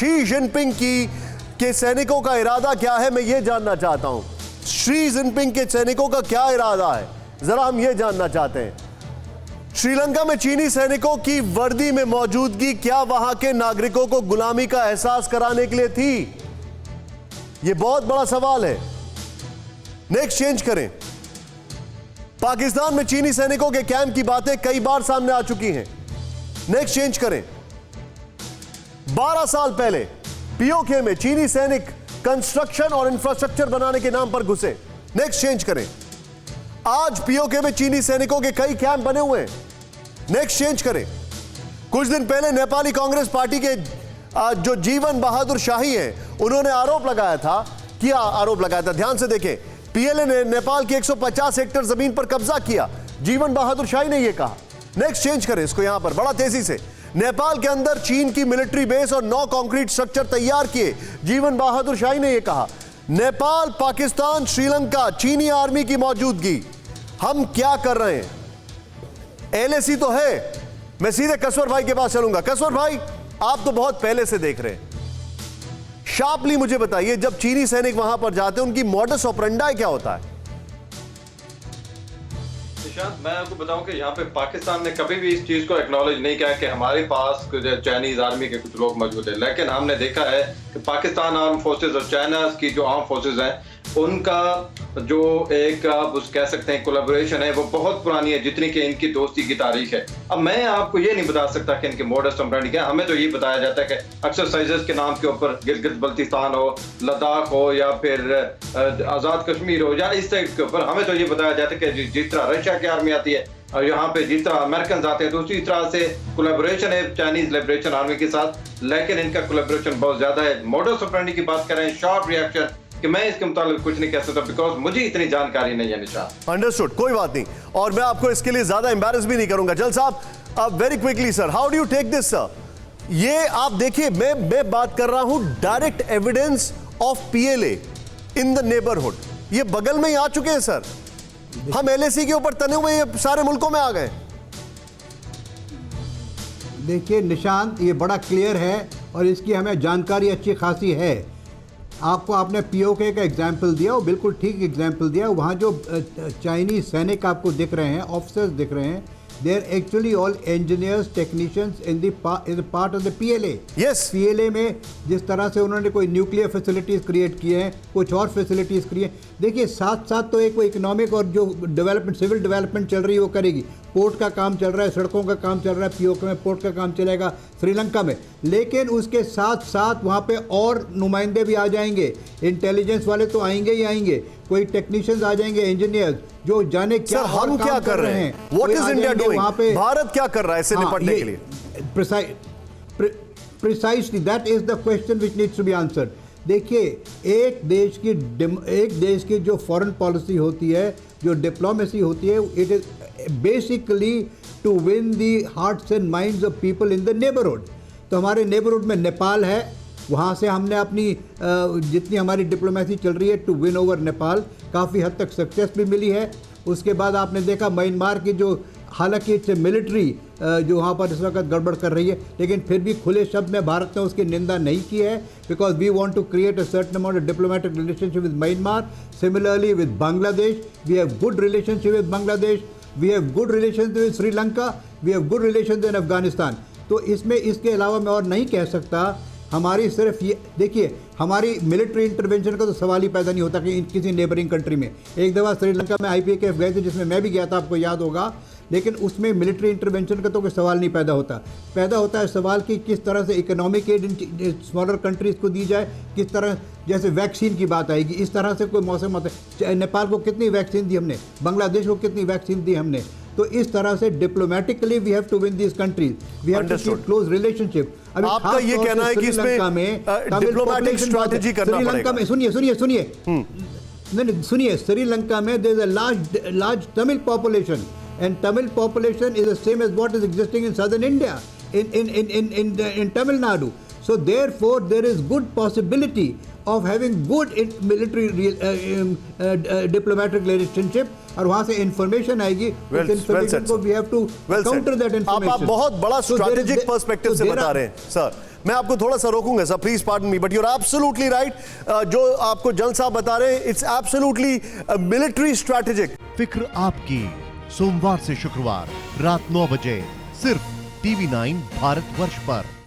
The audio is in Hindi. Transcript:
शी जिनपिंग के सैनिकों का इरादा क्या है, मैं ये जानना चाहता हूं। शी जिनपिंग के सैनिकों का क्या इरादा है, जरा हम ये जानना चाहते हैं। श्रीलंका में चीनी सैनिकों की वर्दी में मौजूदगी क्या वहां के नागरिकों को गुलामी का एहसास कराने के लिए थी? यह बहुत बड़ा सवाल है। नेक्स्ट चेंज करें। पाकिस्तान में चीनी सैनिकों के कैंप की बातें कई बार सामने आ चुकी हैं। नेक्स्ट चेंज करें। 12 साल पहले पीओके में चीनी सैनिक कंस्ट्रक्शन और इंफ्रास्ट्रक्चर बनाने के नाम पर घुसे। नेक्स्ट चेंज करें। आज पीओके में चीनी सैनिकों के कई कैंप बने हुए हैं। नेक्स्ट चेंज करें। कुछ दिन पहले नेपाली कांग्रेस पार्टी के जो जीवन बहादुर शाही हैं, उन्होंने आरोप लगाया था, ध्यान से देखें। पीएलए ने नेपाल की 150 हेक्टेयर जमीन पर कब्जा किया, जीवन बहादुर शाही ने यह कहा। नेक्स्ट चेंज करें इसको यहां पर बड़ा तेजी से। नेपाल के अंदर चीन की मिलिट्री बेस और 9 कंक्रीट स्ट्रक्चर तैयार किए, जीवन बहादुर शाही ने यह कहा। नेपाल, पाकिस्तान, श्रीलंका, चीनी आर्मी की मौजूदगी, हम क्या कर रहे हैं? एलएसी तो है। मैं सीधे कसवर भाई के पास चलूंगा। कसवर भाई, आप तो बहुत पहले से देख रहे हैं, शार्पली मुझे बताइए, जब चीनी सैनिक वहां पर जाते हैं उनकी मॉडस ऑपरेंडाई क्या होता है? मैं आपको बताऊं कि यहाँ पे पाकिस्तान ने कभी भी इस चीज को एक्नॉलेज नहीं किया कि हमारे पास चाइनीज आर्मी के कुछ लोग मौजूद हैं, लेकिन हमने देखा है कि पाकिस्तान आर्म फोर्सेस और चाइना की जो आर्म फोर्सेस हैं, उनका जो एक आप कह सकते हैं कोलैबोरेशन है, वो बहुत पुरानी है, जितनी कि इनकी दोस्ती की तारीख है। अब मैं आपको ये नहीं बता सकता कि इनके मॉडस ऑपरेंडी क्या। हमें तो ये बताया जाता है कि एक्सरसाइजेस के नाम के ऊपर गिलगित बल्तिस्तान हो, लद्दाख हो, या फिर आजाद कश्मीर हो, या इस साइड के ऊपर हमें तो ये बताया जाता है कि जिस तरह रशिया की आर्मी आती है और यहाँ पे जिस तरह अमेरिकन आते हैं, दूसरी तरह से कोलैबोरेशन है चाइनीज लिबरेशन आर्मी के साथ, लेकिन इनका कोलैबोरेशन बहुत ज्यादा है। मॉडस ऑपरेंडी की बात करें, शॉर्ट रिएक्शन, कि मैं इसके मुताबिक कुछ नहीं कह सकता, बिकॉज मुझे इतनी जानकारी नहीं है। निशान, अंडरस्टूड, कोई बात नहीं, और मैं आपको इसके लिए ज्यादा एम्बैरेस भी नहीं करूंगा। जल साहब, अब very quickly sir, how do you take this sir? ये आप देखिए, मैं बात कर रहा हूं direct evidence of PLA in the neighbourhood. ये बगल में ही आ चुके हैं सर। हम एलएसी के ऊपर तने हुए ये सारे मुल्कों में आ गए। देखिए निशांत, ये बड़ा क्लियर है और इसकी हमें जानकारी अच्छी खासी है। आपने पीओके का एग्जाम्पल दिया, वो बिल्कुल ठीक एग्जाम्पल दिया। वहाँ जो चाइनीज सैनिक आपको दिख रहे हैं, ऑफिसर्स दिख रहे हैं, they are actually all engineers, technicians in the part of the PLA. Yes, PLA में जिस तरह से उन्होंने कोई न्यूक्लियर फैसिलिटीज़ क्रिएट किए हैं, कुछ और फैसिलिटीज़ क्रिएट, देखिए साथ साथ तो एक इकोनॉमिक और जो डेवलपमेंट, सिविल डेवलपमेंट चल रही है वो करेगी। पोर्ट का काम चल रहा है, सड़कों का काम चल रहा है, पीओके में पोर्ट का काम चलेगा, श्रीलंका में। लेकिन उसके साथ साथ वहाँ पे और नुमाइंदे भी आ जाएंगे, इंटेलिजेंस वाले तो आएंगे ही आएंगे, कोई टेक्नीशियंस आ जाएंगे, इंजीनियर्स, जो जाने क्या हम क्या कर रहे हैं, व्हाट इज इंडिया डूइंग, वहाँ पे भारत क्या कर रहा है इससे निपटने के लिए? Precisely that is the question which needs to be answered. देखिए, एक देश की जो फॉरेन पॉलिसी होती है, जो डिप्लोमेसी होती है, it is basically to win the hearts and minds of people in the neighbourhood. तो हमारे नेबरहुड में नेपाल है, वहाँ से हमने अपनी जितनी हमारी डिप्लोमेसी चल रही है टू विन ओवर नेपाल, काफ़ी हद तक सक्सेस भी मिली है। उसके बाद आपने देखा म्यांमार की जो, हालांकि इससे मिलिट्री जो वहाँ पर इस वक्त गड़बड़ कर रही है, लेकिन फिर भी खुले शब्द में भारत ने उसकी निंदा नहीं की है, because we want to create a certain amount of diplomatic relationship with Myanmar. Similarly with Bangladesh, we have good relationship with Bangladesh, we have good relation with Sri Lanka, we have good relation in Afghanistan. तो इसमें इसके अलावा मैं और नहीं कह सकता। हमारी सिर्फ ये देखिए, हमारी मिलिट्री इंटरवेंशन का तो सवाल ही पैदा नहीं होता कि किसी नेबरिंग कंट्री में। एक दफ़ा श्रीलंका में IPKF गए थे, जिसमें मैं भी गया था, आपको याद होगा, लेकिन उसमें मिलिट्री इंटरवेंशन का तो कोई सवाल नहीं पैदा होता। पैदा होता है सवाल कि किस तरह से इकोनॉमिक एड स्मॉलर कंट्रीज़ को दी जाए, किस तरह, जैसे वैक्सीन की बात आएगी, इस तरह से कोई मौसम आता है। नेपाल को कितनी वैक्सीन दी हमने, बांग्लादेश को कितनी वैक्सीन दी हमने। तो इस तरह से diplomatically we have to win this countries, we have to keep close relationship. आपका ये कहना है कि इसमें डिप्लोमेटिक स्ट्रेटजी करना पड़ेगा। श्रीलंका में सुनिए, श्रीलंका में there is a large Tamil population, and Tamil population is the same as what is existing in southern India, in Tamil Nadu. So therefore there is good possibility of having good military diplomatic relationship, और वहाँ से इंफॉर्मेशन आएगी। well को we have to counter that information. आप बहुत बड़ा स्ट्रैटेजिक पर्सपेक्टिव से बता रहे हैं सर। मैं आपको थोड़ा सा रोकूंगा sir, please pardon me, but you are absolutely right. जो आपको जल साहब बता रहे हैं, इट्स एब्सोल्युटली मिलिट्री स्ट्रैटेजिक। फिक्र आपकी, सोमवार से शुक्रवार रात 9 बजे सिर्फ TV9 भारतवर्ष पर।